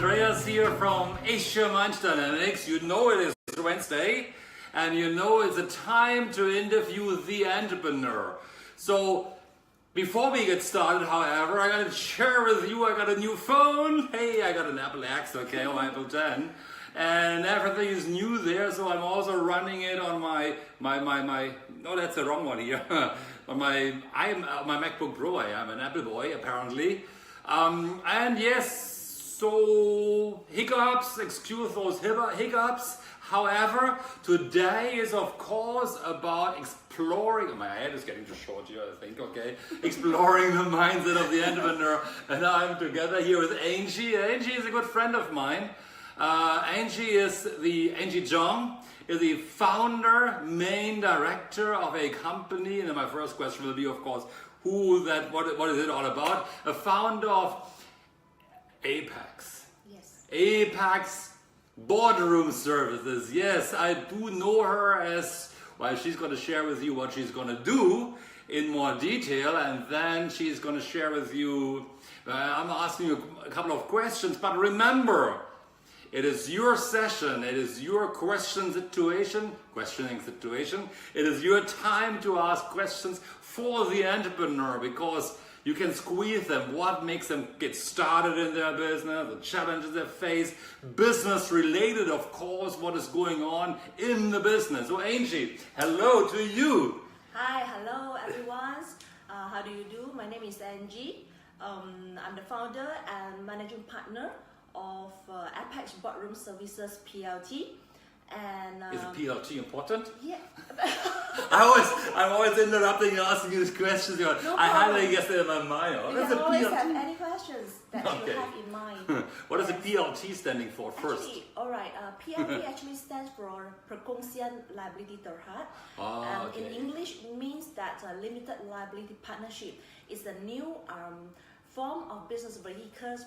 Andreas here from Asia Mind Dynamics. You know it is Wednesday, and you know it's a time to interview the entrepreneur. So before we get started, however, I gotta share with you, I got a new phone. Hey, I got an APACS, okay, or Apple 10. And everything is new there, so I'm also running it on my no, that's the wrong one here. On my MacBook Pro. I'm an Apple boy, apparently. And yes, so hiccups, excuse those hiccups. However, today is of course about exploring, my head is getting too short here, I think, okay. Exploring the mindset of the entrepreneur. And I'm together here with Angie. Angie is a good friend of mine. Angie John is the founder, main director of a company. And then my first question will be, of course, what is it all about? A founder of APACS. Yes. APACS Boardroom Services. Yes, I do know her as, well, she's going to share with you what she's going to do in more detail, and then she's going to share with you, I'm asking you a couple of questions, but remember, it is your session, it is your questioning situation, it is your time to ask questions for the entrepreneur, because you can squeeze them, what makes them get started in their business, the challenges they face, business related, of course, what is going on in the business. So Angie, hello to you. Hi, hello everyone. How do you do? My name is Angie. I'm the founder and managing partner of APACS Boardroom Services PLT. And is PLT important? Yeah. I'm always interrupting and asking you these questions. No I problem. hardly guess it in my mind. You can always have any questions that you have in mind. What is the PLT standing for first? Actually, all right. PLT actually stands for Perkongsian Liability Terhad. Okay. In English, it means that limited liability partnership is a new form of business vehicles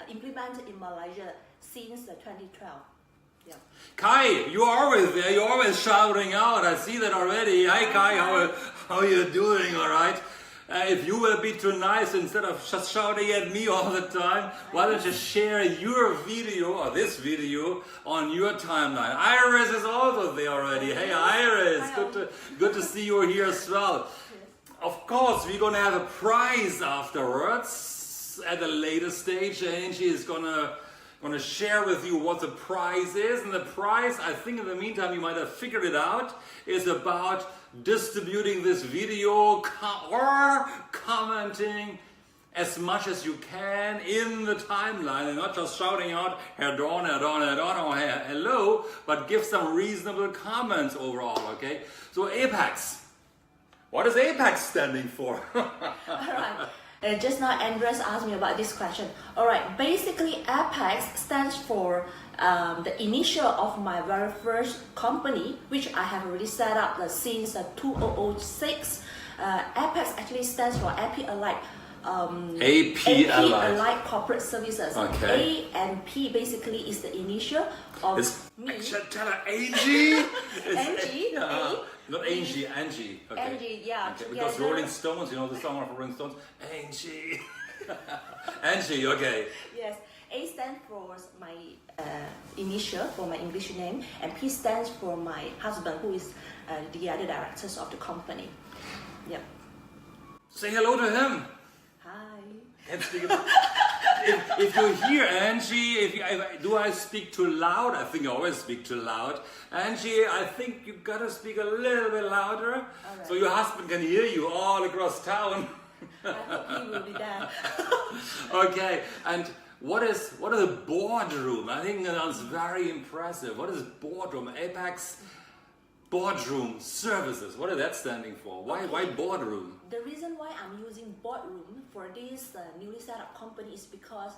implemented in Malaysia since 2012. Yeah. Kai, you're always there. You're always shouting out. I see that already. Hi, Kai. How are you doing? All right. If you will be too nice, instead of just shouting at me all the time, why don't you share your video or this video on your timeline? Iris is also there already. Hey, Iris. Good to see you here as well. Of course, we're gonna have a prize afterwards at a later stage. Angie is gonna share with you what the prize is, and the prize, I think in the meantime you might have figured it out, is about distributing this video or commenting as much as you can in the timeline, and not just shouting out Herr Dorn, or hello, but give some reasonable comments overall, okay? So APACS, what is APACS standing for? All right. Just now, Andreas asked me about this question. All right, basically, APACS stands for the initial of my very first company, which I have already set up since 2006. APACS actually stands for AP Allied. AP Allied Corporate Services. Okay. A and P basically is the initial of me. I should tell her Angie. Angie. Not Angie, Angie. Okay. Angie, yeah. Okay. Because Rolling Stones, you know the song of Rolling Stones? Angie. Angie, okay. Yes. A stands for my initial, for my English name, and P stands for my husband, who is the other directors of the company. Yep. Say hello to him. Hi. Can't speak about if you hear Angie, do I speak too loud? I think I always speak too loud. Angie, I think you gotta speak a little bit louder, right, so your husband can hear you all across town. I hope he will be there. Okay, and what is a boardroom? I think that sounds very impressive. What is boardroom? APACS Boardroom Services. What is that standing for? Why boardroom? The reason why I'm using boardroom for this newly set up company is because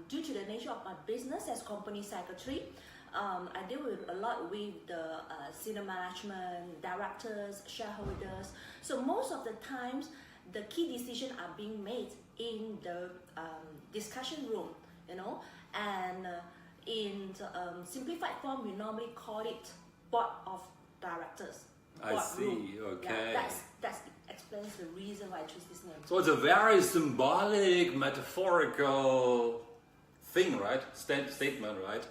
due to the nature of my business as company secretary, I deal with a lot with the senior management, directors, shareholders. So most of the times, the key decisions are being made in the discussion room, you know, and in simplified form, we normally call it board of directors. I see. Okay. Yeah, that explains the reason why I choose this name. So it's a very symbolic, metaphorical thing, right? Statement, right?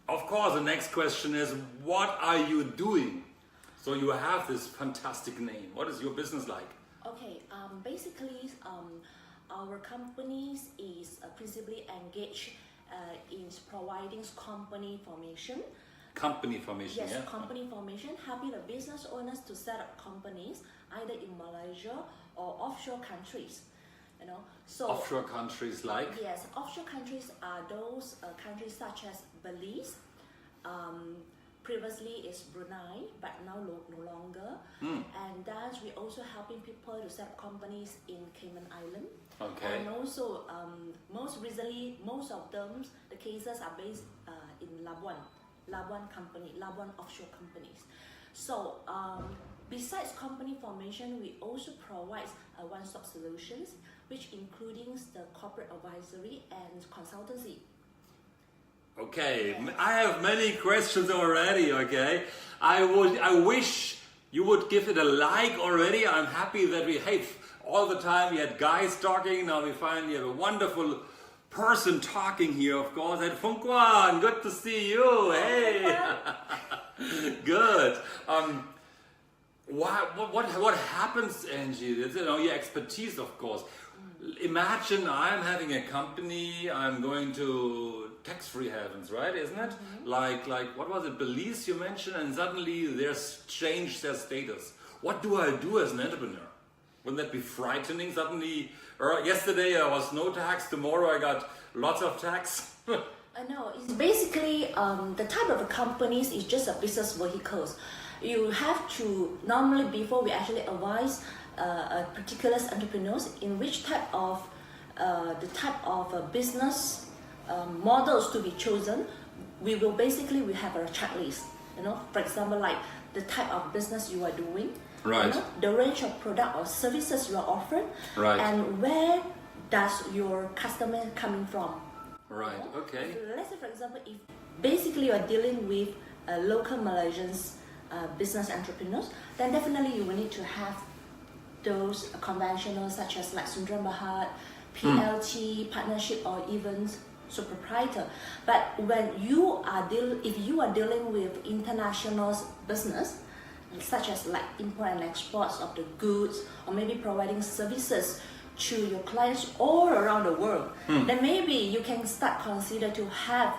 Of course, the next question is, what are you doing? So you have this fantastic name. What is your business like? Okay, basically, our companies is principally engaged in providing company formation. Company formation, yes, yeah? company formation, helping the business owners to set up companies either in Malaysia or offshore countries. You know, so offshore countries like? Yes, offshore countries are those countries such as Belize. Previously it's Brunei, but now no longer. And thus we're also helping people to set up companies in Cayman Island. Okay. And also, most recently, most of them, the cases are based in Labuan company, Labuan offshore companies. So besides company formation, we also provide one-stop solutions, which including the corporate advisory and consultancy. Okay, I have many questions already, okay? I wish you would give it a like already. I'm happy that all the time we had guys talking, now we finally have a wonderful person talking here, of course. And Fung Kwan, good to see you, hey! Good. What happens, Angie? It's, your expertise, of course. Imagine I'm having a company, I'm going to tax-free heavens, right? Isn't it? Like what was it, Belize you mentioned, and suddenly there's changed their status. What do I do as an entrepreneur? Wouldn't that be frightening? Suddenly, yesterday I was no tax, tomorrow I got lots of tax. No, it's basically the type of companies is just a business vehicles. You have to, normally before we actually advise particular entrepreneurs in which type of business models to be chosen, we have a checklist. For example, like the type of business you are doing, right? The range of product or services you are offering, right? And where does your customer coming from? Right. Okay. So let's say, for example, if basically you are dealing with local Malaysians business entrepreneurs, then definitely you will need to have those conventional such as like Sundram Bahat, PLT, partnership, or even sole proprietor. But when if you are dealing with international business, such as like import and exports of the goods, or maybe providing services to your clients all around the world, then maybe you can start consider to have,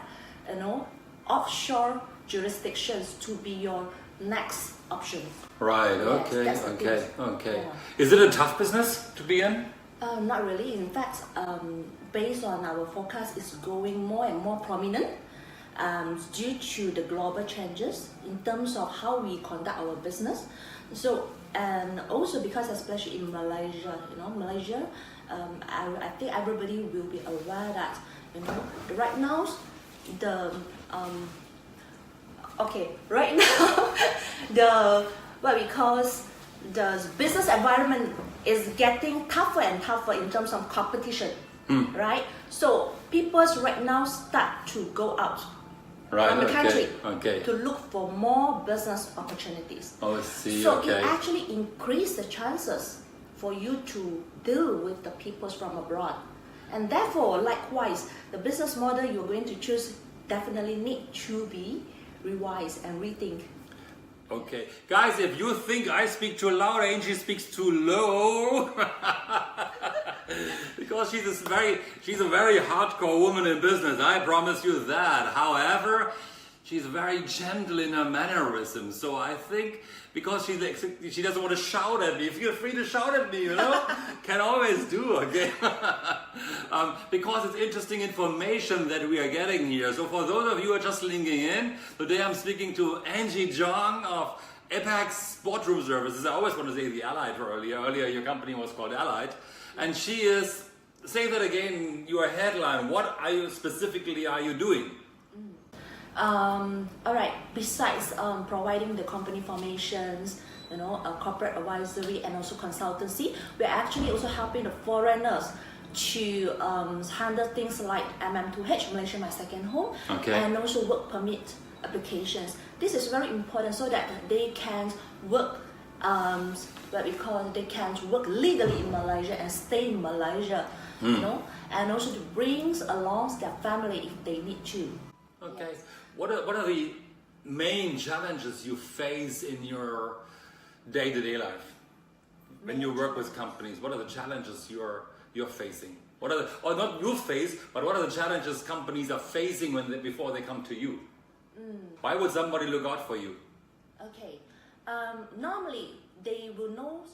offshore jurisdictions to be your next option. Right. Yes, okay. Yeah. Is it a tough business to be in? Not really. In fact, based on our forecast, it's going more and more prominent due to the global changes in terms of how we conduct our business. So, and also because especially in Malaysia, I think everybody will be aware that, right now, right now, the business environment is getting tougher and tougher in terms of competition, right? So people right now start to go out from the country to look for more business opportunities. Oh, I see. So it actually increases the chances for you to deal with the peoples from abroad. And therefore, likewise, the business model you're going to choose definitely need to be revised and rethink. Okay, guys, if you think I speak too loud, Angie speaks too low, because she's a very hardcore woman in business. I promise you that. However, she's very gentle in her mannerisms. So I think because she doesn't want to shout at me, feel free to shout at me. Can always do. Okay, because it's interesting information that we are getting here. So for those of you who are just linking in, today I'm speaking to Angie Jong of APACS Boardroom Services. I always want to say the Allied earlier. Earlier your company was called Allied, and she is. Say that again. Your headline. What are you specifically doing? All right. Besides providing the company formations, corporate advisory, and also consultancy, we're actually also helping the foreigners to handle things like MM2H, Malaysia My Second Home, and also work permit applications. This is very important so that they can work, what we call they can work legally in Malaysia and stay in Malaysia, you know, and also to bring along their family if they need to. Okay. Yes. What are the main challenges you face in your day-to-day life when you work with companies? What are the challenges you're facing? What are or not you face, but what are the challenges companies are facing before they come to you? Why would somebody look out for you? Okay. Normally they will know.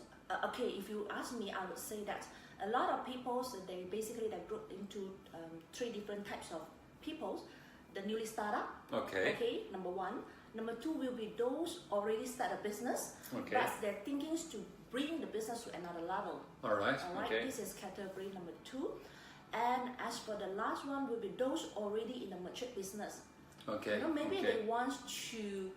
Okay, if you ask me, I would say that a lot of people, so they group into 3 different types of people. The newly startup. Okay. Okay, number 1. Number 2 will be those already start a business, Okay. but their thinking is to bring the business to another level. All right. All right. Okay. This is category number 2. And as for the last one, will be those already in a mature business. Okay. You know, maybe okay. they want to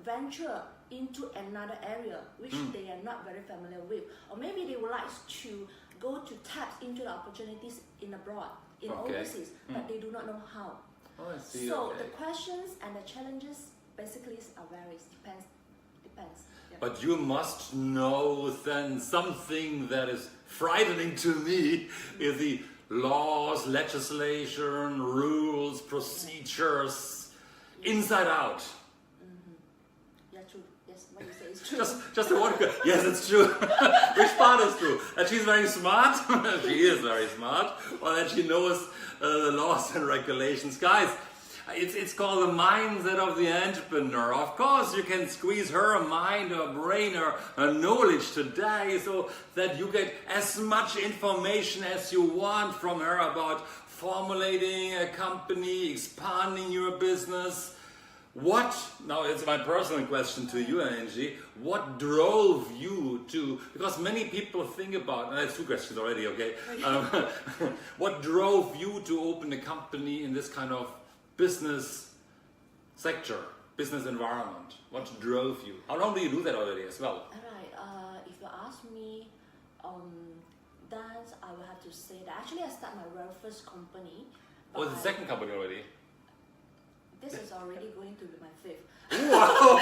venture into another area which they are not very familiar with, or maybe they would like to go to tap into the opportunities in abroad, in overseas, but they do not know how. Oh, I see. So okay. the questions and the challenges basically are varies, depends. Yeah. But you must know then something that is frightening to me is the laws, legislation, rules, procedures, inside out. Yeah, true. Yes, what you say is true. Just the one. Yes, it's true. Which part is true? That she's very smart. She is very smart. Or that she knows the laws and regulations. Guys, it's called the mindset of the entrepreneur. Of course, you can squeeze her mind, her brain, her knowledge today so that you get as much information as you want from her about formulating a company, expanding your business. Now it's my personal question to you, Angie, what drove you to, because many people think about, and I have 2 questions already, okay? What drove you to open a company in this kind of business sector, business environment? What drove you? How long do you do that already as well? Alright, if you ask me, that I will have to say that actually I started my very first company. Oh, the second company already? This is already going to be my 5th. Wow!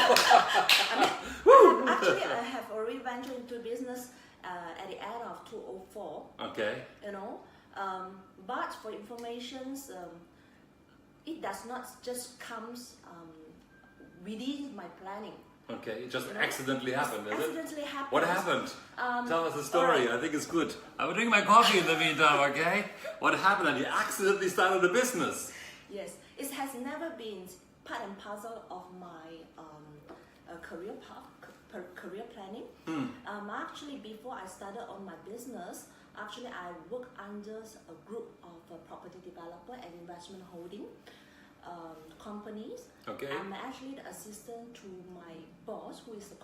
Actually, I have already ventured into business at the end of 2004. Okay. You know, but for informations, it does not just comes within my planning. Okay, it just accidentally happened, is it? Accidentally happened. What happened? Tell us the story. Right. I think it's good. I will drink my coffee in the meantime, okay? What happened? And you accidentally started a business. Yes, it has never been part and parcel of my career path, career planning. Actually, before I started on my business, actually I worked under a group of property developer and investment holding companies. Okay. I'm actually the assistant to my boss, who is the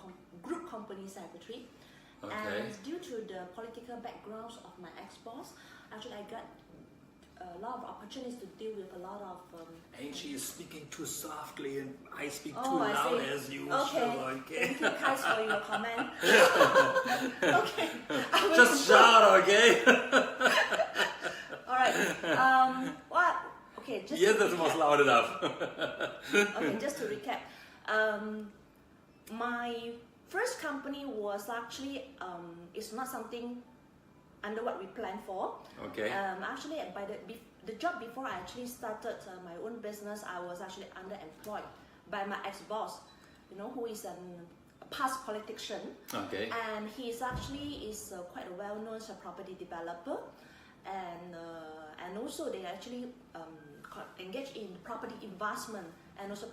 group company secretary. Okay. And due to the political backgrounds of my ex-boss, actually I got a lot of opportunities to deal with a lot of... Angie is speaking too softly and I speak too I loud see. as usual. Okay. Thank you guys for your comment. Okay. Just shout, okay? Alright. What? Okay, just Yes, that was loud enough. Okay, just to recap. My first company was actually, it's not something under what we planned for. Okay. Actually, by the job before I actually started my own business, I was actually underemployed by my ex-boss, you know, who is a past politician. Okay. And he is actually quite a well-known property developer, and also they actually engage in property investment and also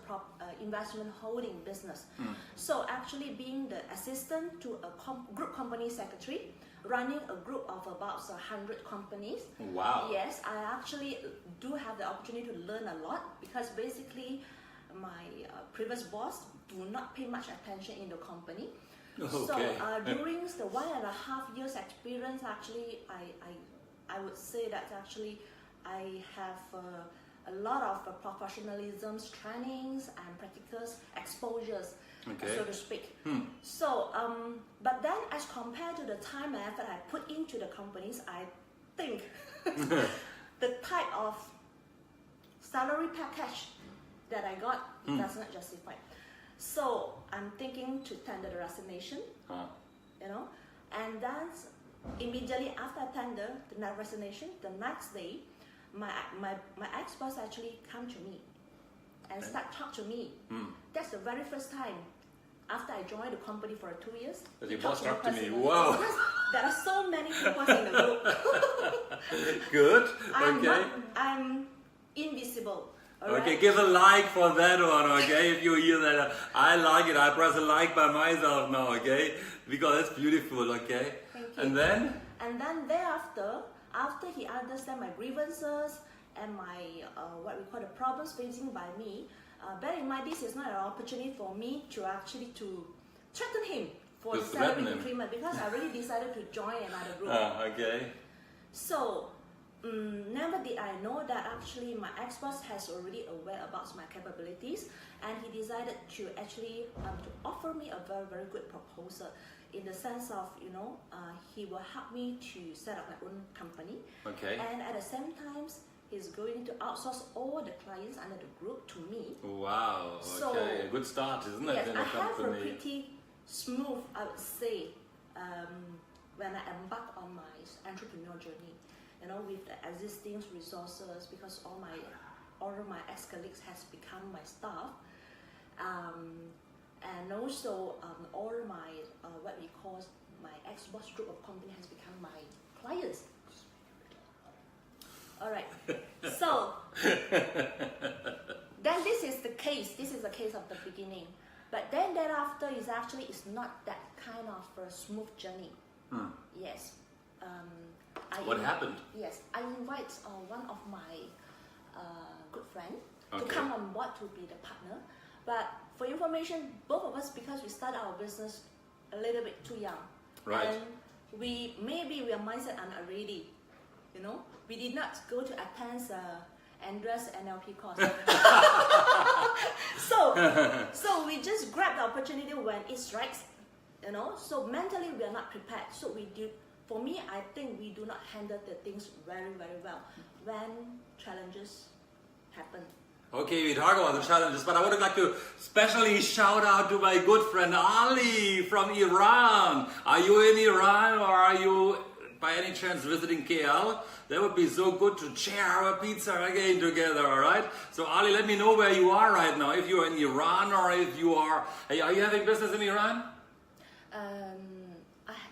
investment holding business. So actually being the assistant to a group company secretary, running a group of about 100 companies. Wow. Yes, I actually do have the opportunity to learn a lot, because basically my previous boss do not pay much attention in the company. Okay. So during the 1.5 years experience, actually I would say that actually I have a lot of professionalism, trainings and practical exposures, so to speak. So, but then as compared to the time and effort I put into the companies, I think the type of salary package that I got does not justify. So I'm thinking to tender the resignation, you know, and then immediately after I tender the resignation, the next day, my ex-boss actually come to me and start talk to me. That's the very first time after I joined the company for 2 years. That your boss talked to me. personally. Wow. Because there are so many people in the group. Good. I'm invisible. Okay, Alright? give a like for that one, okay? If you hear that, I like it. I press a like by myself now, okay? Because it's beautiful, okay? Thank you. And then? And then thereafter, after he understands my grievances and my what we call the problems facing by me, bear in mind this is not an opportunity for me to actually to threaten him for the salary increment because I already decided to join another group. Okay. So never did I know that actually my ex-boss has already aware about my capabilities, and he decided to actually to offer me a very, very good proposal in the sense of, you know, he will help me to set up my own company. Okay. And at the same time, he's going to outsource all the clients under the group to me. Wow. So, okay. A good start, isn't it? Yes, in I a have a company? pretty smooth, I would say, when I embark on my entrepreneurial journey. You know, with the existing resources, because all of my ex-colleagues has become my staff, and also all my what we call my ex-boss group of company has become my clients. All right, so then this is the case. This is the case of the beginning, but then thereafter is actually it's not that kind of a smooth journey. Yes. What happened? Yes, I invite one of my good friends to Okay. come on board to be the partner. But for information, both of us, because we started our business a little bit too young, Right. and we are mindset are not ready. You know, we did not go to attend Andreas NLP course. so we just grabbed the opportunity when it strikes. You know, so mentally we are not prepared. So we do. For me, I think we do not handle the things very, very well when challenges happen. Okay, we talk about the challenges, but I would like to especially shout out to my good friend Ali from Iran. Are you in Iran, or are you by any chance visiting KL? That would be so good to share our pizza again together, all right? So Ali, let me know where you are right now, if you're in Iran or if you are... Hey, are you having business in Iran?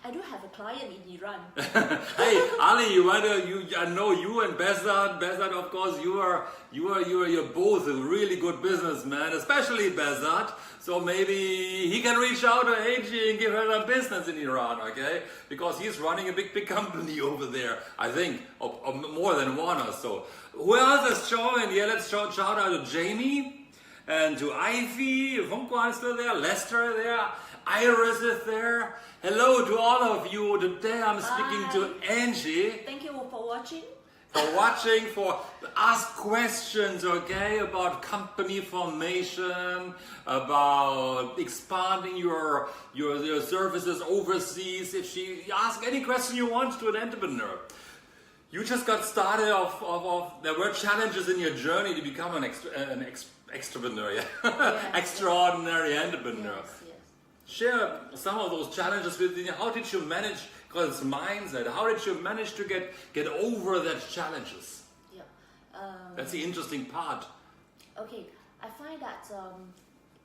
I do have a client in Iran. Hey, Ali, I know you and Behzad. Behzad, of course, you're both a really good businessman, especially Behzad. So maybe he can reach out to Angie and give her some business in Iran, okay? Because he's running a big company over there, I think, or more than one or so. Who else is showing? Yeah, let's shout out to Jamie and to Ivy. Funko is still there. Lester there. Iris is there. Hello to all of you. Today I'm speaking to Angie. Thank you for watching. For ask questions, okay, about company formation, about expanding your services overseas. If she ask any question you want to an entrepreneur. You just got started there were challenges in your journey to become an extravagant, extraordinary entrepreneur. Yes. Share some of those challenges with me. How did you manage, because it's mindset, how did you manage to get over that challenges? Yeah. That's the interesting part. Okay, I find that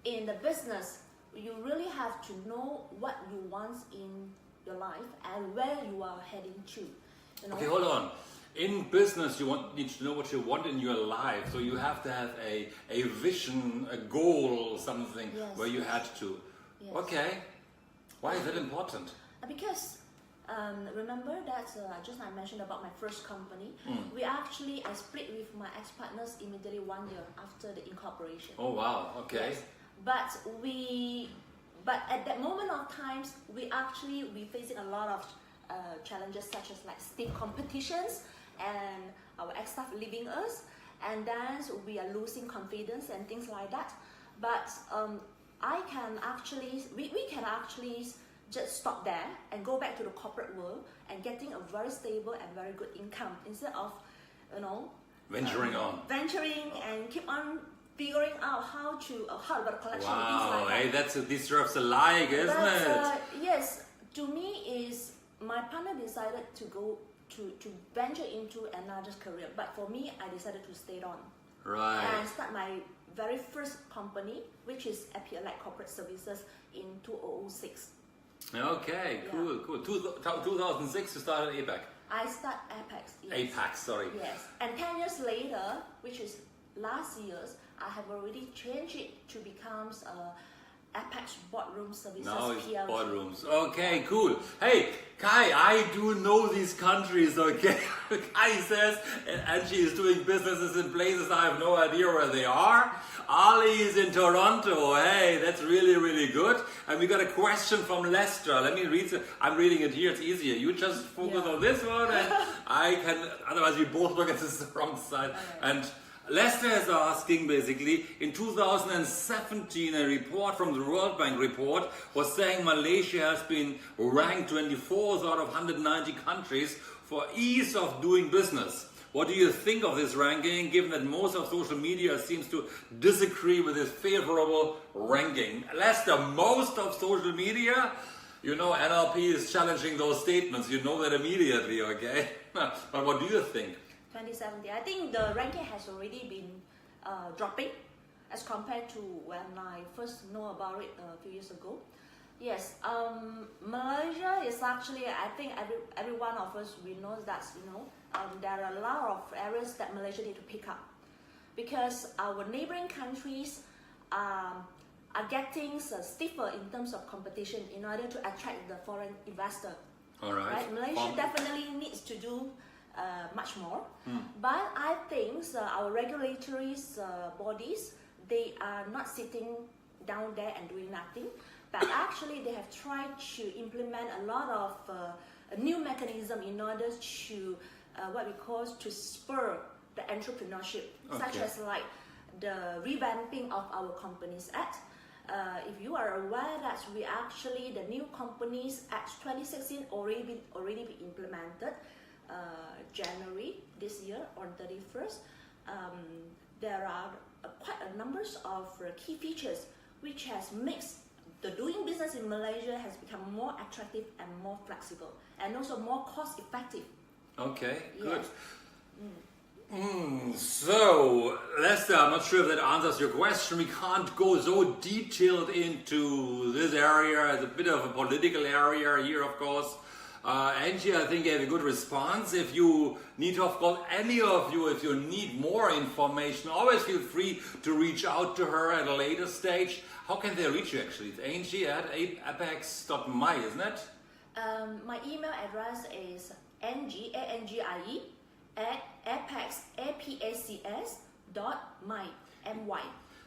in the business, you really have to know what you want in your life and where you are heading to. You know? Okay, hold on. In business, need to know what you want in your life. So you have to have a vision, a goal, something where you had to. Yes. Okay. Why is that important? Because remember that just I mentioned about my first company. We actually split with my ex-partners immediately 1 year after the incorporation. Oh wow. Okay. Yes. But at that moment of times, we facing a lot of challenges such as like stiff competitions and our ex-staff leaving us, and then we are losing confidence and things like that. But we can actually just stop there and go back to the corporate world and getting a very stable and very good income instead of, you know, venturing on and keep on figuring out how about the collection. Wow, Things like hey, that. that deserves a like, isn't it? Yes, to me is my partner decided to go to venture into another career, but for me, I decided to stay on. Right. And start my very first company, which is APACS Corporate Services in 2006. Okay, cool. 2006 you started APAC. I start APACS. Yes. APACS, sorry. Yes, and 10 years later, which is last year's, I have already changed it to become APACS Boardroom Services Now it's PLC. Boardrooms. Okay, cool. Hey, Kai, I do know these countries, okay? Kai says Angie is doing businesses in places I have no idea where they are. Ali is in Toronto. Hey, that's really, really good. And we got a question from Lester. Let me read it. I'm reading it here. It's easier. You just focus on this one and I can, otherwise we both look at this wrong side. And Lester is asking basically, in 2017 a report from the World Bank report was saying Malaysia has been ranked 24th out of 190 countries for ease of doing business. What do you think of this ranking, given that most of social media seems to disagree with this favorable ranking? Lester, most of social media, you know NLP is challenging those statements, you know that immediately, okay? But what do you think? 2017. I think the ranking has already been dropping as compared to when I first know about it a few years ago. Yes, Malaysia is actually, I think every one of us, we know that, there are a lot of areas that Malaysia need to pick up, because our neighboring countries are getting stiffer in terms of competition in order to attract the foreign investor. All right. Malaysia definitely needs to do much more, but I think our regulatory bodies, they are not sitting down there and doing nothing, but actually they have tried to implement a lot of a new mechanism in order to what we call to spur the entrepreneurship, such as like the revamping of our Companies Act. If you are aware that we actually, the new Companies Act 2016 already been implemented January this year on 31st. There are quite a number of key features which has made the doing business in Malaysia has become more attractive and more flexible, and also more cost effective. Okay, good. So, Lester, I'm not sure if that answers your question. We can't go so detailed into this area. It's a bit of a political area here, of course. Angie, I think, gave a good response. If you need, of course, any of you, if you need more information, always feel free to reach out to her at a later stage. How can they reach you, actually? It's Angie at apacs.my, isn't it? My email address is Angie, A-N-G-I-E, at APACS, APACS.my, M-Y.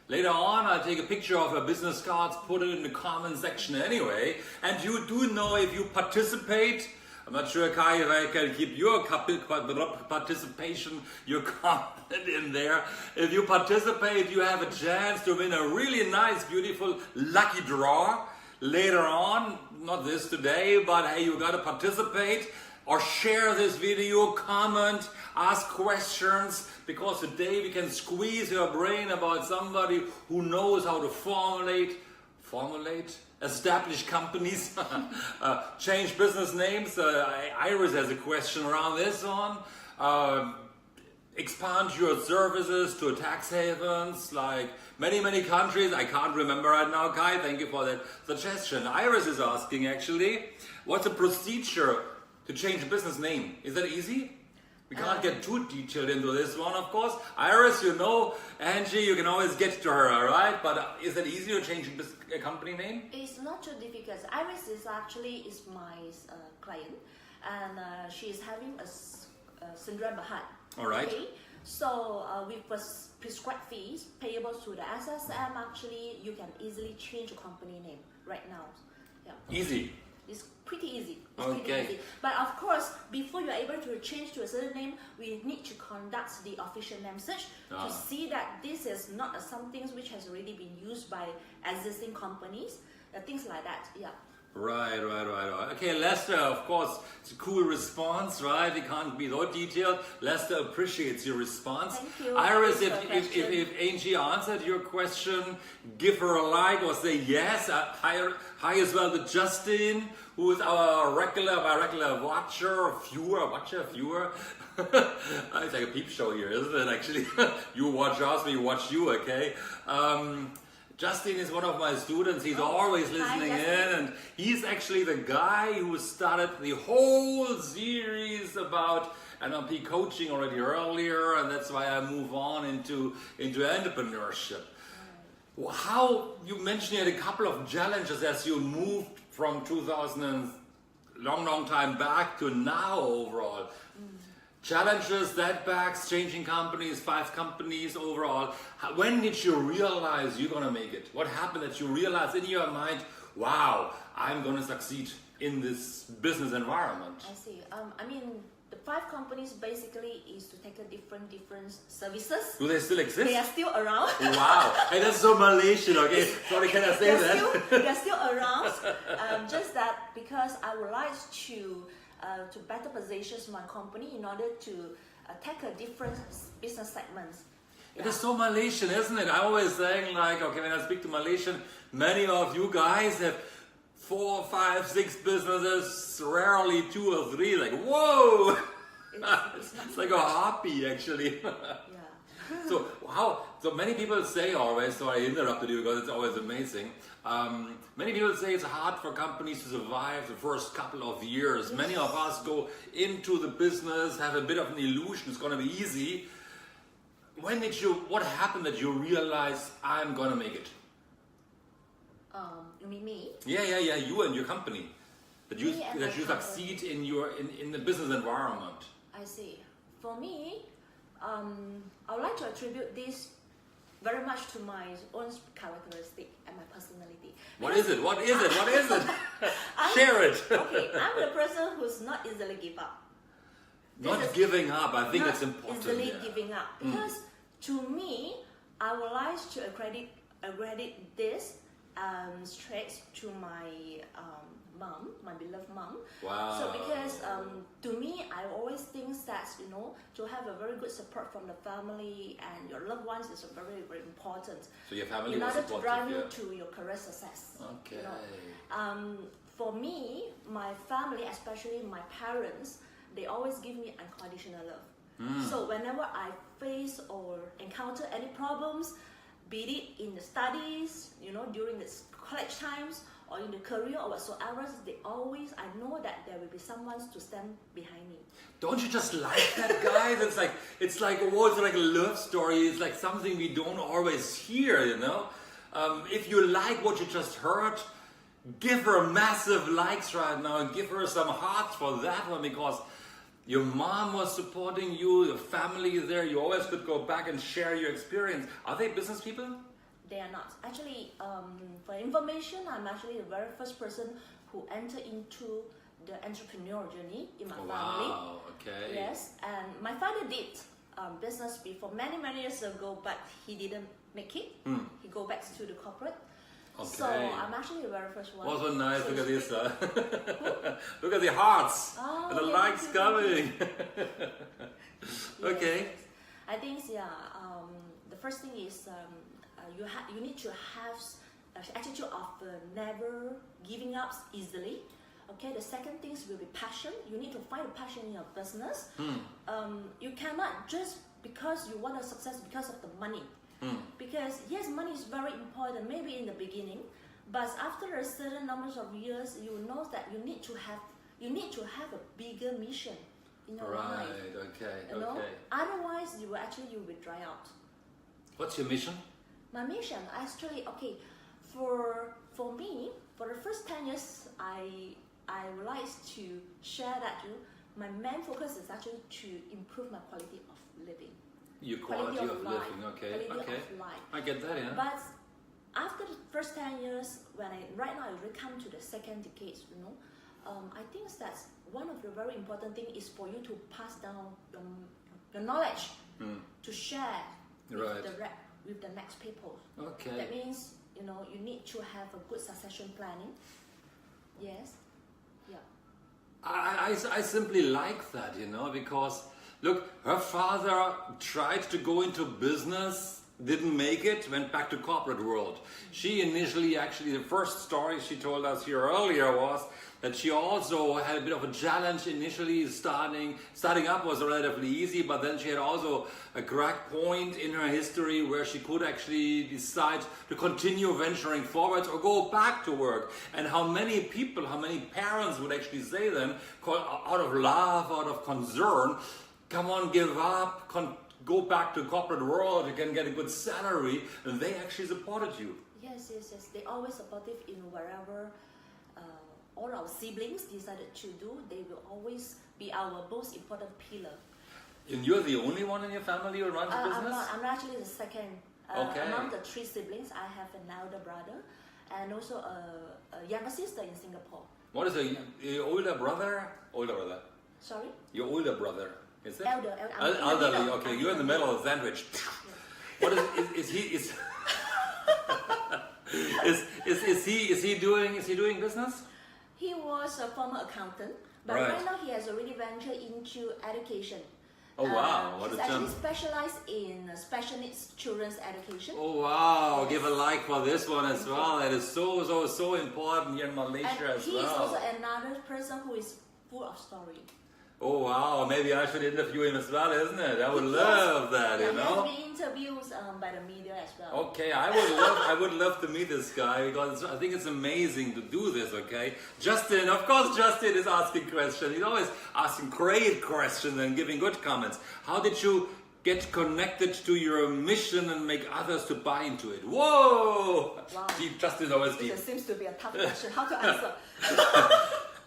Later on, I'll take a picture of her business cards, put it in the comment section anyway. And you do know if you participate, I'm not sure, Kai, if I can keep your participation, your comment in there. If you participate, you have a chance to win a really nice, beautiful, lucky draw later on. Not this today, but hey, you gotta participate. Or share this video, comment, ask questions, because today we can squeeze your brain about somebody who knows how to formulate, establish companies, change business names. Iris has a question around this one. Expand your services to tax havens, like many countries. I can't remember right now, Kai. Thank you for that suggestion. Iris is asking, actually, what's the procedure to change a business name? Is that easy? We can't get too detailed into this one, of course. Iris, you know, Angie, you can always get to her, all right? But is that easy to change a company name? It's not too difficult. Iris is actually my client, and she is having a syndrome Bahat. All right. Okay? So with prescribed fees payable to the SSM, actually, you can easily change a company name right now. Yeah. Easy. It's pretty easy. Pretty easy. But of course, before you're able to change to a certain name, we need to conduct the official name search to see that this is not something which has already been used by existing companies, things like that. Yeah. Right. Okay, Lester, of course, it's a cool response, right? It can't be so detailed. Lester appreciates your response. Thank you. Iris, Thanks for if Angie answered your question, give her a like or say yes. Hi as well to Justin, who is our regular watcher. It's like a peep show here, isn't it, actually? You watch us, we watch you, okay? Justin is one of my students. He's always listening in, and he's actually the guy who started the whole series about NLP coaching already earlier, and that's why I move on into entrepreneurship. How you mentioned you had a couple of challenges as you moved from 2000 and long time back to now overall. Challenges, setbacks, changing companies, 5 companies overall. When did you realize you're gonna make it? What happened that you realized in your mind, wow, I'm gonna succeed in this business environment? I see. I mean, the 5 companies basically is to take a different services. Do they still exist? They are still around. Wow, hey, that's so Malaysian, okay? Sorry, can I say that? They're still around. Just that because I would like to better position my company in order to tackle different business segments. It is so Malaysian, isn't it? I always saying like, okay, when I speak to Malaysian, many of you guys have 4, 5, 6 businesses, rarely 2 or 3. Like, whoa! It's like a hobby, actually. Yeah. So many people say always, so I interrupted you because it's always amazing. Many people say it's hard for companies to survive the first couple of years. Yes. Many of us go into the business, have a bit of an illusion it's going to be easy. What happened that you realize I'm going to make it? You mean me? Yeah, you and your company. That you succeed in the business environment. I see. For me, I would like to attribute this very much to my own characteristic and my personality. What is it? Share it. Okay, I'm the person who's not easily give up. Not giving up. I think it's important. Easily giving up, because to me, I would like to accredit this straight to my mom, my beloved mom. Wow. So because to me, I always think that to have a very good support from the family and your loved ones is very, very important. So your family in was order to drive you yeah. to your career success. Okay. For me, my family, especially my parents, they always give me unconditional love. So whenever I face or encounter any problems, be it in the studies, during the college times, or in the career or whatsoever, I know that there will be someone to stand behind me. Don't you just like that guy? It's like it's like a love story. It's like something we don't always hear, If you like what you just heard, give her massive likes right now and give her some hearts for that one, because your mom was supporting you, your family is there, you always could go back and share your experience. Are they business people? They are not. Actually, for information, I'm actually the very first person who entered into the entrepreneurial journey in my family. Wow, okay. Yes, and my father did business before many years ago, but he didn't make it. He go back to the corporate. Okay. So I'm actually the very first one. Also nice, look at this. Look at the hearts, and the likes coming. Okay. Yes. I think, the first thing is you need to have an attitude of never giving up easily. Okay, the second thing will be passion. You need to find a passion in your business. You cannot just because you want a success because of the money. Because yes, money is very important, maybe in the beginning, but after a certain numbers of years, you know that you need to have a bigger mission in your life. Right. Okay. Okay. Otherwise, you will dry out. What's your mission? My mission, actually, okay, for me, for the first 10 years, I would like to share that my main focus is actually to improve my quality of living. Your quality of living, okay. Quality of life. I get that, yeah. But after the first 10 years, right now I really come to the second decade, I think that one of the very important thing is for you to pass down your knowledge to share with the next people. Okay. That means you need to have a good succession planning. Yes. Yeah. I simply like that, because look, her father tried to go into business, didn't make it, went back to corporate world. She initially, actually, the first story she told us here earlier was that she also had a bit of a challenge initially. Starting up was relatively easy, but then she had also a crack point in her history where she could actually decide to continue venturing forwards or go back to work. And how many people, how many parents would actually say then, out of love, out of concern, come on, give up, go back to corporate world, you can get a good salary, and they actually supported you. Yes. They always supportive in wherever all our siblings decided to do. They will always be our most important pillar. And you're the only one in your family who runs a business? I'm actually the second. Okay. Among the 3 siblings, I have an elder brother and also a younger sister in Singapore. What is your older brother? Older brother. Sorry? Your older brother, is it? Elderly, okay. You're in the middle of the sandwich. Yes. What is he doing business? He was a former accountant, but right now he has already ventured into education. Oh wow, what a jump. He's actually specialized in special needs children's education. Oh wow, yes. Give a like for this one as well. That is so important here in Malaysia as well. He is also another person who is full of story. Oh wow, maybe I should interview him as well, isn't it? I would love that, He has been interviewed by the media as well. Okay, I would love to meet this guy because I think it's amazing to do this, okay? Justin, of course Justin is asking questions. He's always asking great questions and giving good comments. How did you get connected to your mission and make others to buy into it? Whoa! Wow. Deep, Justin always deep. It seems to be a tough question. How to answer?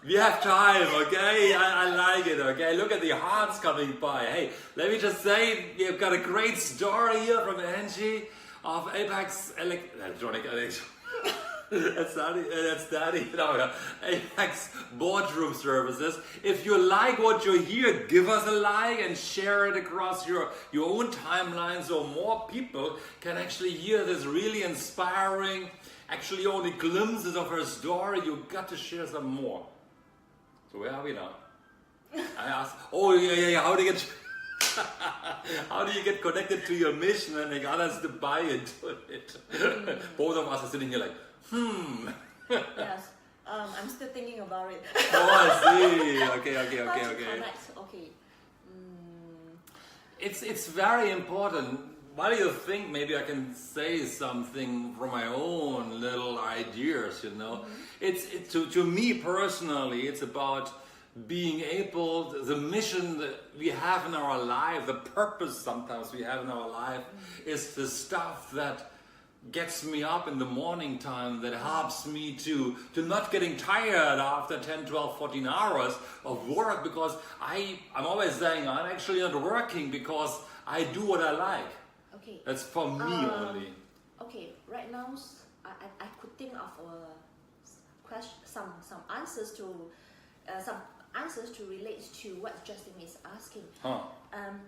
We have time, okay? I like it, okay? Look at the hearts coming by. Hey, let me just say, we've got a great story here from Angie of APACS Electronic. That's Daddy. No, APACS Boardroom Services. If you like what you hear, give us a like and share it across your own timeline so more people can actually hear this really inspiring, actually only glimpses of her story. You got to share some more. So where are we now? I asked, how do you get connected to your mission and make others to buy into it? Both of us are sitting here like, Yes, I'm still thinking about it. Oh, I see. Okay. Connect. Okay. It's very important. Why do you think maybe I can say something from my own little ideas, It's to me personally, it's about being able, the mission that we have in our life, the purpose sometimes we have in our life is the stuff that gets me up in the morning time, that helps me to not getting tired after 10, 12, 14 hours of work, because I'm always saying I'm actually not working because I do what I like. Okay. That's for me only. Okay, right now I could think of some answers to relate to what Justin is asking.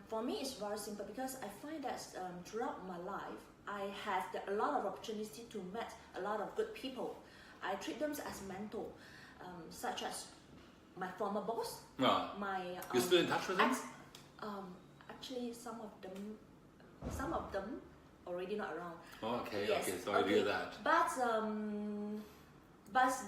For me, it's very simple because I find that throughout my life, I have a lot of opportunity to meet a lot of good people. I treat them as mentor, such as my former boss. You're still in touch with them? Actually, some of them already not around. Okay, yes, okay, sorry to hear that. But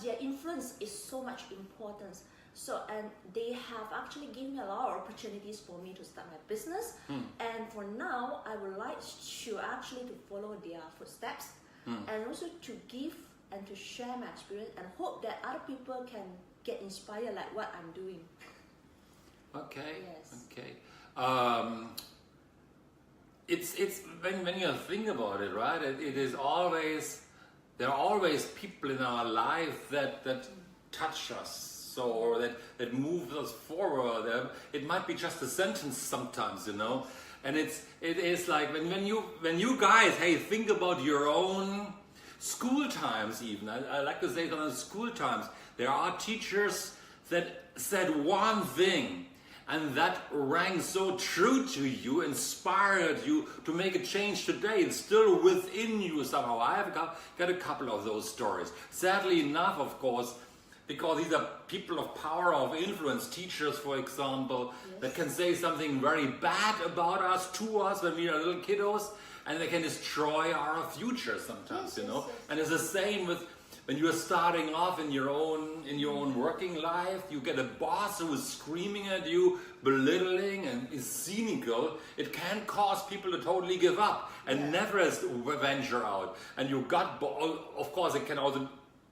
their influence is so much important. So, and they have actually given me a lot of opportunities for me to start my business. And for now, I would like to actually to follow their footsteps and also to give and to share my experience and hope that other people can get inspired like what I'm doing. Okay. Yes. Okay. It's when you think about it, right? It is always, there are always people in our life that touch us. So, or that moves us forward. It might be just a sentence sometimes, And it is like when you guys, hey, think about your own school times even. I like to say it on school times. There are teachers that said one thing and that rang so true to you, inspired you to make a change today. It's still within you somehow. I have got a couple of those stories. Sadly enough, of course, because these are people of power, of influence, teachers, for example, that can say something very bad about us, to us, when we are little kiddos, and they can destroy our future sometimes, you know. And it's the same with when you are starting off in your own working life. You get a boss who is screaming at you, belittling, and is cynical. It can cause people to totally give up and never venture out. And you got, of course, it can also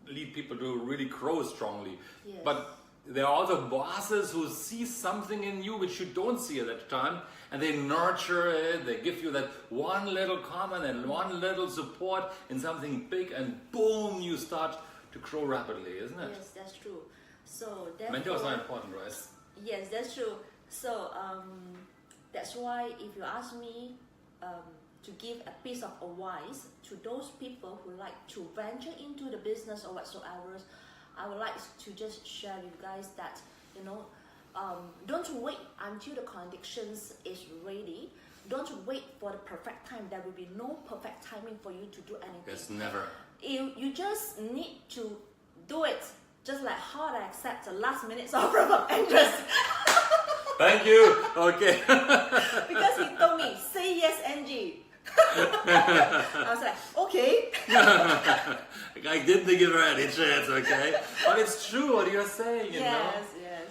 lead people to really grow strongly. But there are also bosses who see something in you which you don't see at that time, and they nurture it. They give you that one little comment and one little support in something big, and boom, you start to grow rapidly, isn't it? Yes, that's true. So mentors are important, right? Yes, that's true. So that's why if you ask me to give a piece of advice to those people who like to venture into the business or whatsoever, I would like to just share with you guys that, you know, don't wait until the conditions is ready. Don't wait for the perfect time. There will be no perfect timing for you to do anything. There's never. You just need to do it. Just like how I accept the last minute offer from Andreas. Thank you. Okay. Because he told me, say yes, Angie. I was like, okay. I didn't give her any chance, okay? But it's true what you're saying, you know? Yes.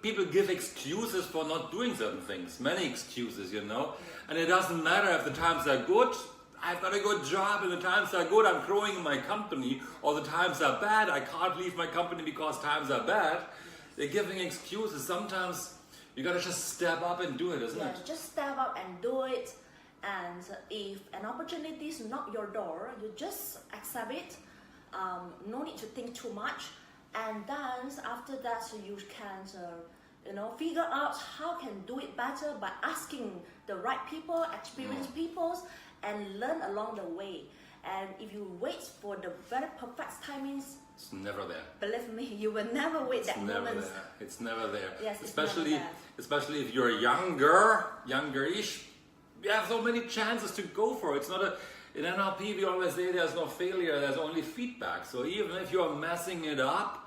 People give excuses for not doing certain things, many excuses, you know? And it doesn't matter if the times are good, I've got a good job, and the times are good, I'm growing in my company, or the times are bad, I can't leave my company because times are bad. They're giving excuses. Sometimes you gotta just step up and do it, isn't it? Just step up and do it. And if an opportunity is knock your door, you just accept it. No need to think too much. And then after that, you can, figure out how can do it better by asking the right people, experienced people, and learn along the way. And if you wait for the very perfect timings, it's never there. Believe me, you will never wait that moment. It's never there. Yes, especially if you're younger-ish. You have so many chances to go for it. It's not in NLP we always say there's no failure, there's only feedback. So even if you're messing it up,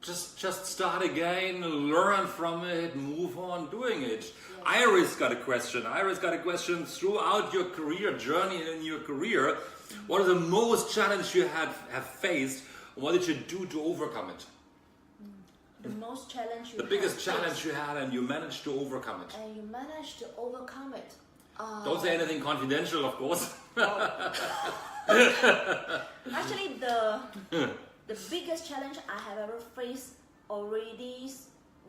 just start again, learn from it, move on doing it. Yes. Iris got a question throughout your career journey and in your career. What is the most challenge you have faced? What did you do to overcome it? The most challenge the biggest challenge you had, and you managed to overcome it. And you managed to overcome it. Don't say anything confidential, of course. Actually, the biggest challenge I have ever faced already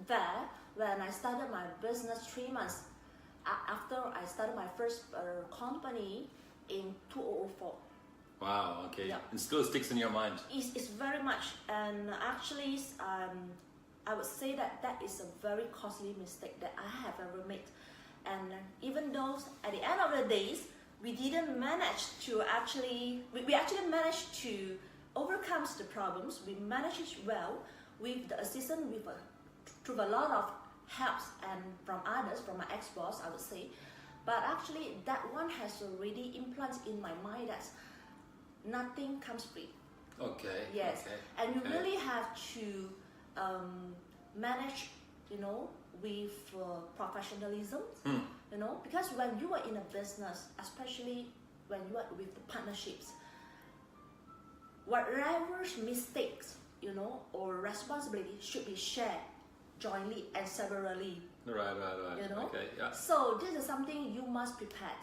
there when I started my business 3 months after I started my first company in 2004. Wow, okay. Yeah. It still sticks in your mind. It's very much. And actually, I would say that is a very costly mistake that I have ever made. And even though at the end of the days, we didn't manage to we actually managed to overcome the problems. We managed it well with the assistance, through a lot of helps and from others, from my ex-boss, I would say. But actually, that one has already implanted in my mind that nothing comes free. Okay. Yes. Okay. And you really have to manage, with professionalism, because when you are in a business, especially when you are with the partnerships, whatever mistakes, or responsibility should be shared jointly and severally. Right. Okay, yeah. So this is something you must prepare.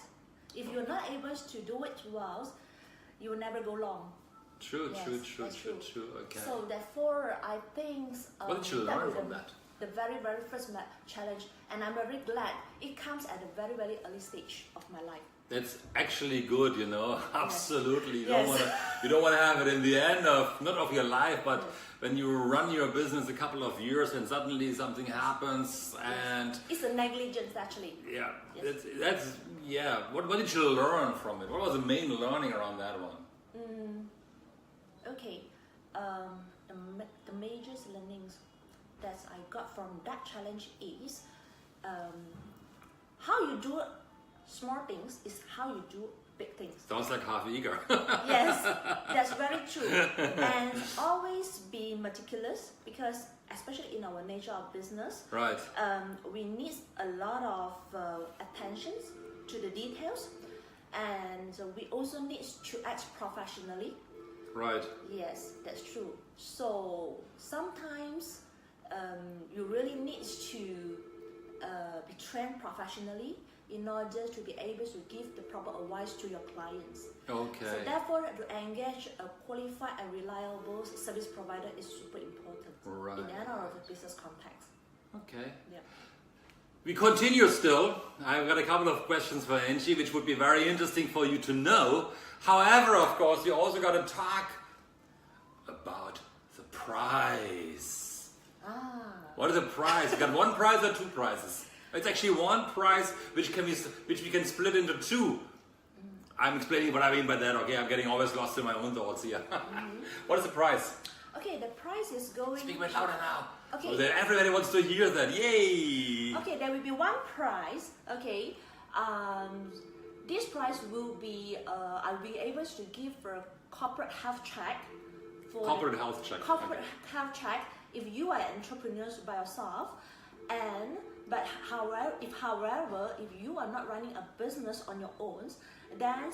If you're not able to do it well, you will never go long. True. Okay. So therefore, I think what did you learn from that? The very, very first challenge, and I'm very glad it comes at a very, very early stage of my life. That's actually good, Absolutely. Yes. You don't want to have it in the end not of your life, but when you run your business a couple of years and suddenly something happens and it's a negligence actually. Yeah. Yes. What did you learn from it? What was the main learning around that one? Okay. The major learnings that I got from that challenge is how you do small things is how you do big things. Sounds like half eager. Yes, that's very true. And always be meticulous, because especially in our nature of business, Right. We need a lot of attention to the details, and we also need to act professionally. Right. Yes, that's true. So sometimes you really need to be trained professionally in order to be able to give the proper advice to your clients. Okay. So therefore, to engage a qualified and reliable service provider is super important Right. in any of the business context. Okay. Yeah. We continue still. I've got a couple of questions for Angie, which would be very interesting for you to know. However, of course, you also got to talk about the prize. What is the prize? You got one prize or two prizes? It's actually one prize which we can split into two. I'm explaining what I mean by that. Okay, I'm getting always lost in my own thoughts here. What is the prize? Okay, the price is going. Speak much louder now. Okay. So that everybody wants to hear that. Yay! Okay, there will be one prize. Okay, this prize will be I'll be able to give a corporate health check for Corporate health check. corporate Okay. health check if you are entrepreneurs by yourself, but however if you are not running a business on your own, then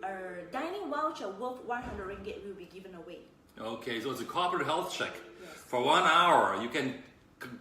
a dining voucher worth 100 ringgit will be given away. Okay, so it's a corporate health check. Yes. For 1 hour. You can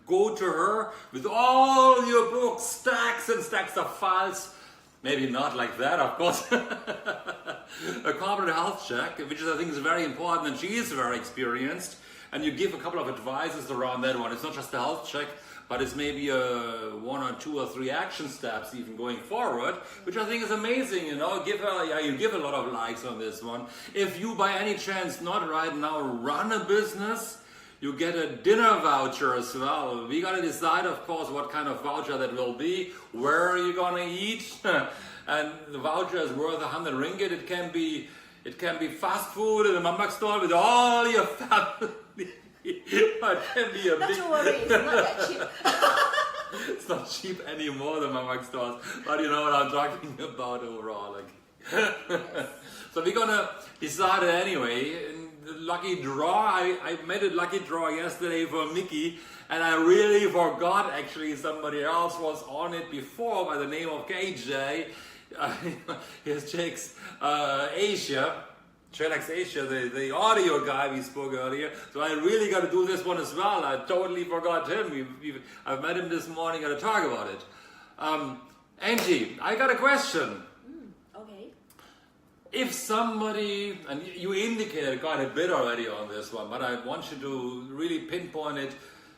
go to her with all your books, stacks and stacks of files. Maybe not like that, of course. A corporate health check, which I think is very important, and she is very experienced. And you give a couple of advices around that one. It's not just a health check, but it's maybe 1 or 2 or 3 action steps even going forward, which I think is amazing. You know, you give a lot of likes on this one. If you by any chance not right now run a business, you get a dinner voucher as well. We gotta decide, of course, what kind of voucher that will be, where are you gonna eat, and the voucher is worth 100 ringgit. It can be fast food in a mama store with all your family. It can be a Not big. to worry, it's not that cheap. It's not cheap anymore, the mama stores, but you know what I'm talking about overall. Like. Yes. So we're gonna decide it anyway. In the lucky draw, I made a lucky draw yesterday for Mickey, and I really forgot actually somebody else was on it before by the name of KJ. Here's Jake's Asia. Shellac's Asia, the audio guy we spoke earlier. So I really got to do this one as well. I totally forgot him. I've met him this morning, got to talk about it. Angie, I got a question. Okay. If somebody, and you indicated quite a bit already on this one, but I want you to really pinpoint it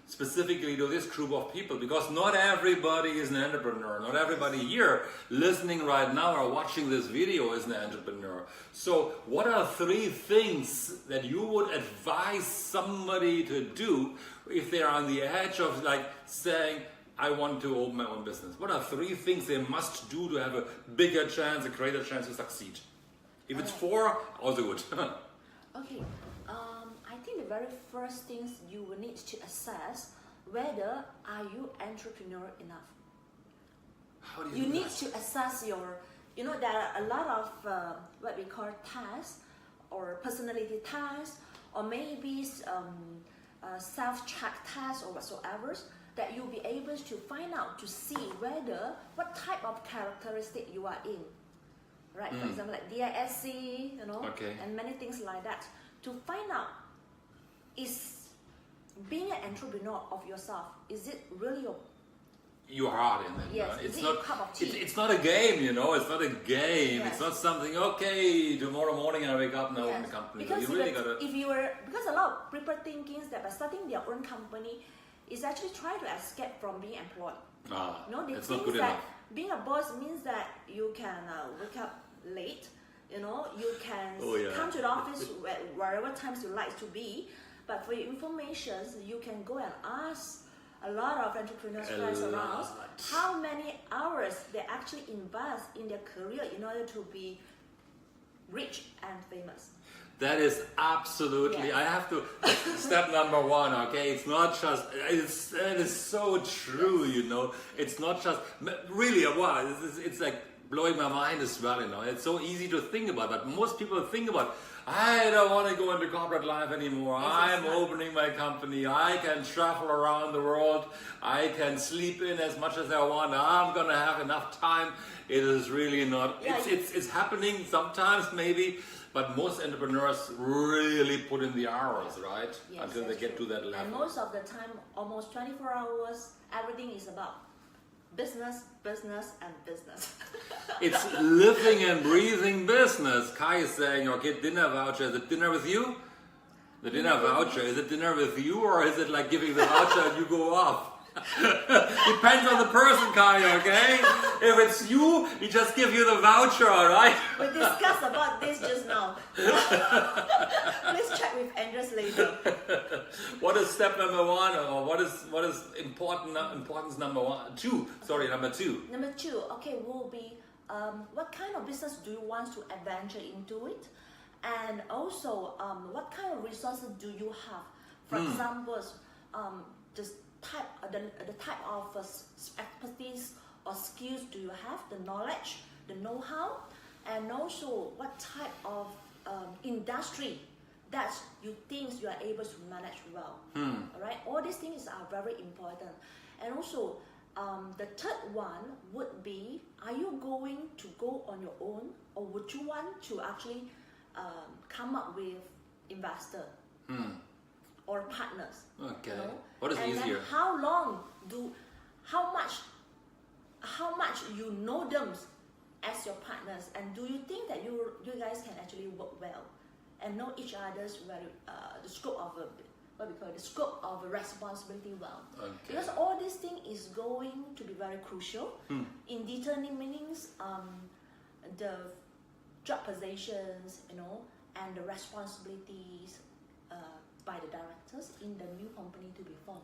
specifically to this group of people, because not everybody is an entrepreneur. Not everybody here listening right now or watching this video is an entrepreneur. So what are 3 things that you would advise somebody to do if they're on the edge of like saying, I want to open my own business? What are 3 things they must do to have a bigger chance, a greater chance to succeed? If it's 4, also good. Okay. I think the very first things you will need to assess whether are you entrepreneur enough. How do You do need that? to assess your, there are a lot of what we call tasks or personality tasks, or maybe self-check tasks or whatsoever, that you'll be able to find out to see whether what type of characteristic you are in. Right, for example, like DISC, Okay. and many things like that. To find out, is being an entrepreneur of yourself, is it really your heart in it. Yes, It's is it not a cup of tea? It's not a game, It's not a game. Yes. It's not something. Okay, tomorrow morning I wake up and I own the Yes, company. because You really gotta. because a lot of people thinking that by starting their own company is actually trying to escape from being employed. They it's not think good that enough. being a boss means that you can wake up late, you can Oh, yeah. come to the office wherever times you like to be. But for your information, you can go and ask a lot of entrepreneurs friends around how many hours they actually invest in their career in order to be rich and famous. That is absolutely. Yes. I have to. Step number 1. Okay, it's not just. It is so true. It's not just really. Wow, it's like blowing my mind as well, you know. It's so easy to think about, but most people think about, I don't want to go into corporate life anymore. I'm opening my company. I can travel around the world. I can sleep in as much as I want. I'm going to have enough time. It is really not. Yeah, it's happening sometimes maybe, but most entrepreneurs really put in the hours, right? Yes, until they get true. to that level. And most of the time, almost 24 hours, everything is about business, business, and business. It's living and breathing business. Kai is saying, okay, dinner voucher. Is it dinner with you? The dinner voucher, is it dinner with you, or is it like giving the voucher and you go off? Depends on the person, Kai, okay? If it's you, he just give you the voucher, alright? We discussed about this just now. Please check with Andreas later. What is step number one, or what is importance number two? Number two. Number two, okay, will be what kind of business do you want to adventure into it? And also, what kind of resources do you have? For example, the type of expertise or skills do you have, the knowledge, the know-how, and also what type of industry that you think you are able to manage well. All right, all these things are very important. And also, the third one would be, are you going to go on your own, or would you want to actually come up with investor or partners? Okay. You know? What is and easier? Then how much you know them as your partners, and do you think that you guys can actually work well and know each other's the scope of the scope of responsibility well? Okay. Because all these things is going to be very crucial in determining the job positions, you know, and the responsibilities by the directors in the new company to be formed.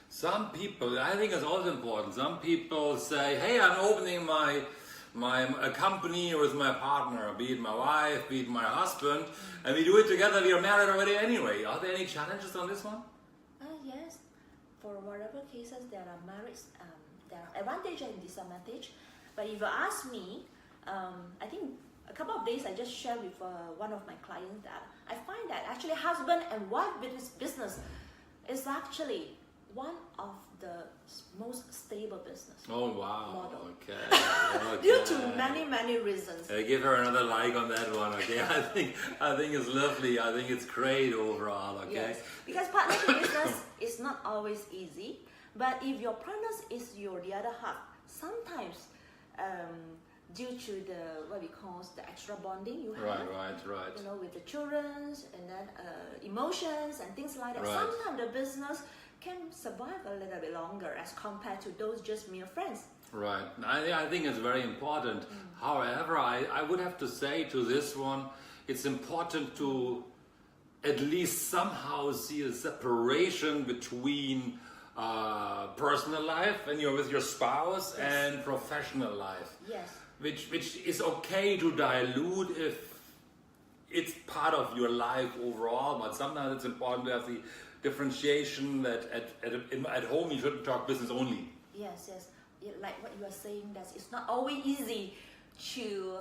Some people, I think it's also important, some people say, hey, I'm opening a company with my partner, be it my wife, be it my husband, and we do it together, we are married already anyway. Are there any challenges on this one? Yes, for whatever cases there are merits, there are advantages and disadvantages. But if you ask me, I think a couple of days I just shared with one of my clients that I find that actually husband and wife business is actually one of the most stable business. Oh wow! Model. Okay. Due to many reasons. Give her another like on that one. Okay, I think it's lovely. I think it's great overall. Okay. Yes, because partnership business is not always easy. But if your partner is the other half, sometimes due to what we call the extra bonding you have, right. You know, with the children and then emotions and things like that. Right. Sometimes the business can survive a little bit longer as compared to those just mere friends. Right. I think it's very important. However, I would have to say to this one, it's important to at least somehow see a separation between personal life and you're with your spouse and professional life. Yes. Which is okay to dilute if it's part of your life overall, but sometimes it's important to have the differentiation that at home you shouldn't talk business only. Yes. Like what you are saying, that it's not always easy to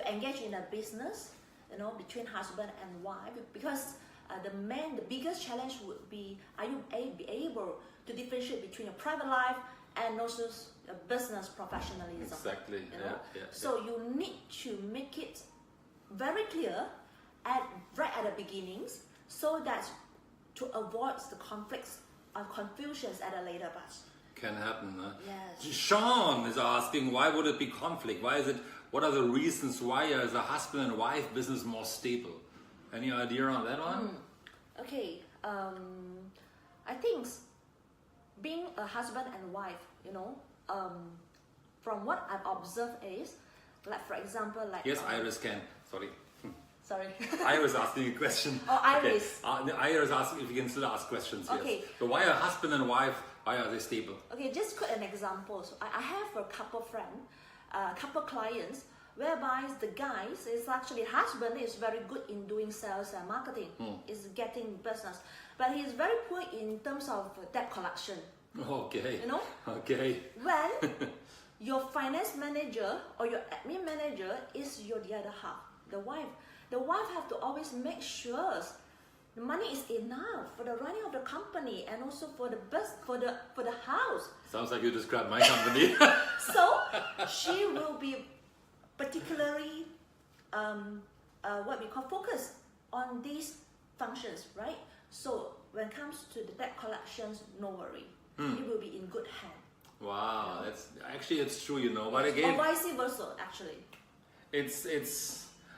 engage in a business, you know, between husband and wife, because the biggest challenge would be, are you able to differentiate between a private life and also a business professionalism? Exactly. You know? So you need to make it very clear right at the beginnings, so that to avoid the conflicts or confusions at a later part. Can happen, huh? Yes. Sean is asking, why would it be conflict? What are the reasons why is a husband and wife business more stable? Any idea on that one? Okay, I think being a husband and wife, you know, from what I've observed is, like for example, like... Yes, Iris can. Sorry. Iris asking a question. Oh, Iris. Okay. Iris asking if you can still ask questions. Okay. Yes. So why are husband and wife, why are they stable? Okay, just quote an example. So I have a couple friends, couple clients, whereby the guys is actually, husband is very good in doing sales and marketing, is getting business, but he's very poor in terms of debt collection. Okay. You know? Okay. When your finance manager or your admin manager is the other half, the wife. The wife have to always make sure the money is enough for the running of the company and also for the house. Sounds like you described my company. So she will be particularly what we call focus on these functions, right? So when it comes to the debt collections, no worry, it will be in good hand. Wow, that's actually it's true, you know. But again, or vice versa, actually.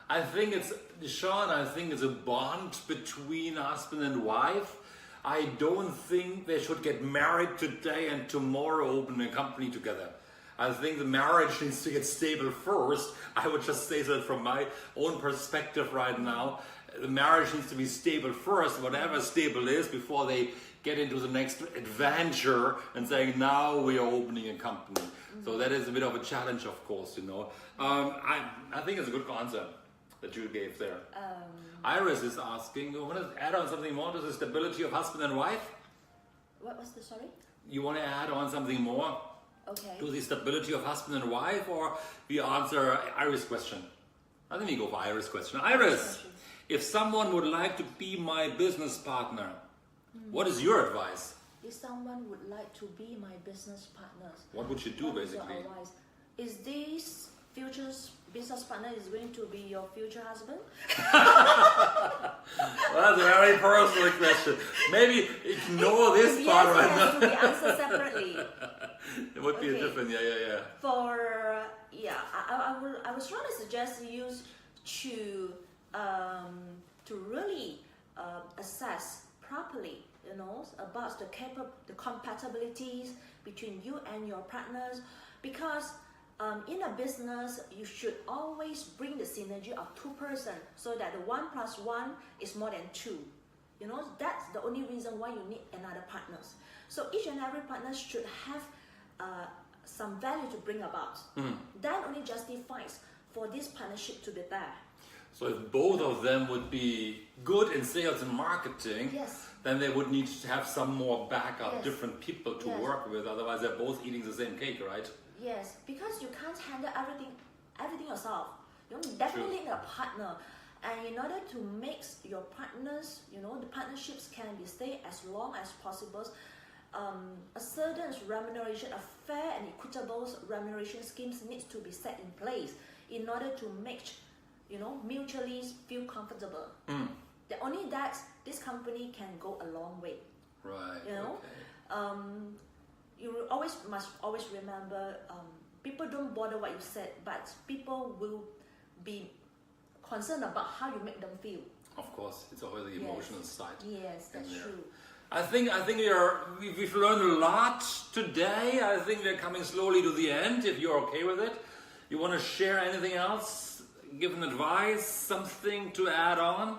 I think it's a bond between husband and wife. I don't think they should get married today and tomorrow open a company together. I think the marriage needs to get stable first. I would just say that from my own perspective right now. The marriage needs to be stable first, whatever stable is, before they get into the next adventure and saying, now we are opening a company. So that is a bit of a challenge, of course, you know. I think it's a good concept that you gave there. Iris is asking, you want to add on something more to the stability of husband and wife? What was the, sorry? You want to add on something more to the stability of husband and wife, or we answer Iris' question? I think we go for Iris' question. Iris, if someone would like to be my business partner, what is your advice? If someone would like to be my business partner, what would you do basically? Is this future business partner is going to be your future husband? Well, that's a very personal question. Maybe ignore this part right now. Yes, it has to be answered separately. It would be a different, yeah. I was trying to suggest you to really assess properly, you know, about the compatibilities between you and your partners, because in a business you should always bring the synergy of two persons, so that the 1 + 1 is more than 2. You know, that's the only reason why you need another partners. So each and every partner should have some value to bring about. That only justifies for this partnership to be there. So if both of them would be good in sales and marketing, then they would need to have some more backup, different people to work with. Otherwise, they're both eating the same cake, right? Yes, because you can't handle everything yourself. You definitely need a partner. And in order to make your partners, you know, the partnerships can be stay as long as possible. A certain remuneration, a fair and equitable remuneration schemes needs to be set in place in order to make, you know, mutually feel comfortable. The only that this company can go a long way. Right. You know, you must always remember, people don't bother what you said, but people will be concerned about how you make them feel. Of course, it's always the emotional side. Yes, that's true. I think we've learned a lot today. I think we're coming slowly to the end. If you're okay with it, you want to share anything else? Give an advice, something to add on,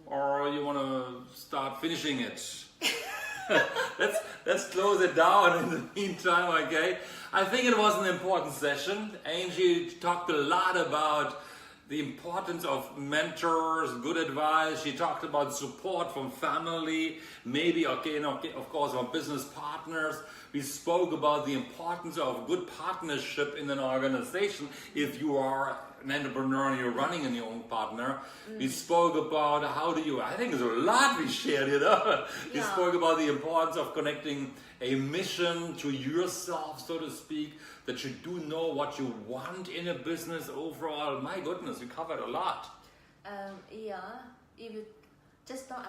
or you want to start finishing it? Let's close it down in the meantime, okay? I think it was an important session. Angie talked a lot about the importance of mentors, good advice. She talked about support from family, maybe, of course, from business partners. We spoke about the importance of good partnership in an organization if you are an entrepreneur and you're running in your own partner. We spoke about I think there's a lot we shared, you know. We spoke about the importance of connecting a mission to yourself, so to speak, that you do know what you want in a business overall. My goodness, we covered a lot. If you just now,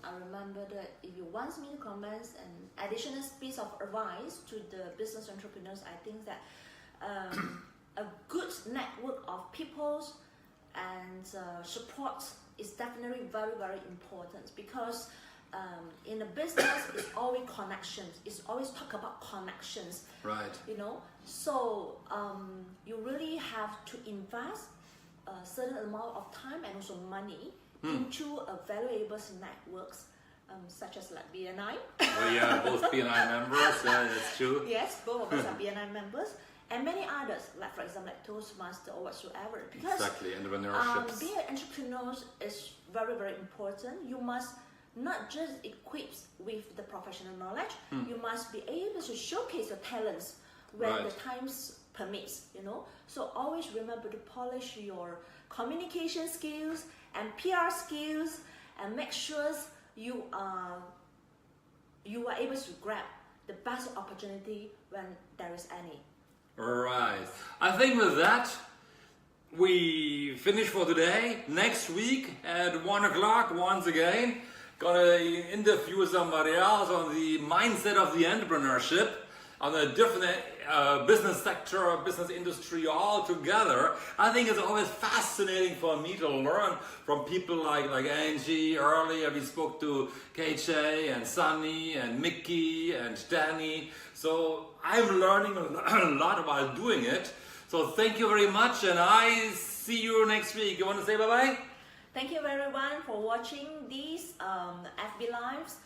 I remember that if you want me to comment an additional piece of advice to the business entrepreneurs, I think that a good network of people and support is definitely very, very important, because in a business, it's always connections. It's always talk about connections. Right. You know, so you really have to invest a certain amount of time and also money into a valuable networks, such as like BNI. Well, yeah, both BNI members. Yeah, that's true. Yes, both of us are BNI members, and many others, like for example, like Toastmaster or whatsoever. Because entrepreneurship. Being an entrepreneur is very, very important. You must not just equipped with the professional knowledge, you must be able to showcase your talents when Right. the times permits, you know. So always remember to polish your communication skills and PR skills, and make sure you are able to grab the best opportunity when there is any. Right. I think with that, we finish for today. Next week at 1 o'clock, once again, gonna interview somebody else on the mindset of the entrepreneurship, on a different business sector or business industry altogether. I think it's always fascinating for me to learn from people like Angie. Earlier we spoke to KJ and Sunny and Mickey and Danny. So I'm learning a lot while doing it. So thank you very much, and I see you next week. You want to say bye-bye? Thank you everyone for watching these FB Lives.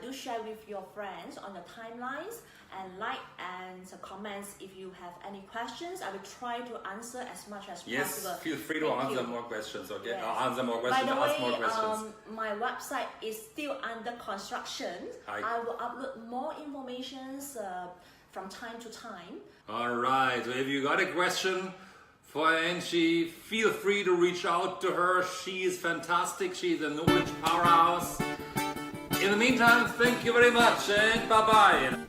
Do share with your friends on your timelines, and like and comments if you have any questions. I will try to answer as much as possible. Yes, feel free to Thank answer you. more questions, okay? Yes. I'll answer more questions, By the ask more way, questions. my website is still under construction. Hi. I will upload more information from time to time. Alright, so if you got a question for Angie, feel free to reach out to her. She is fantastic. She's a knowledge powerhouse. In the meantime, thank you very much, and bye-bye.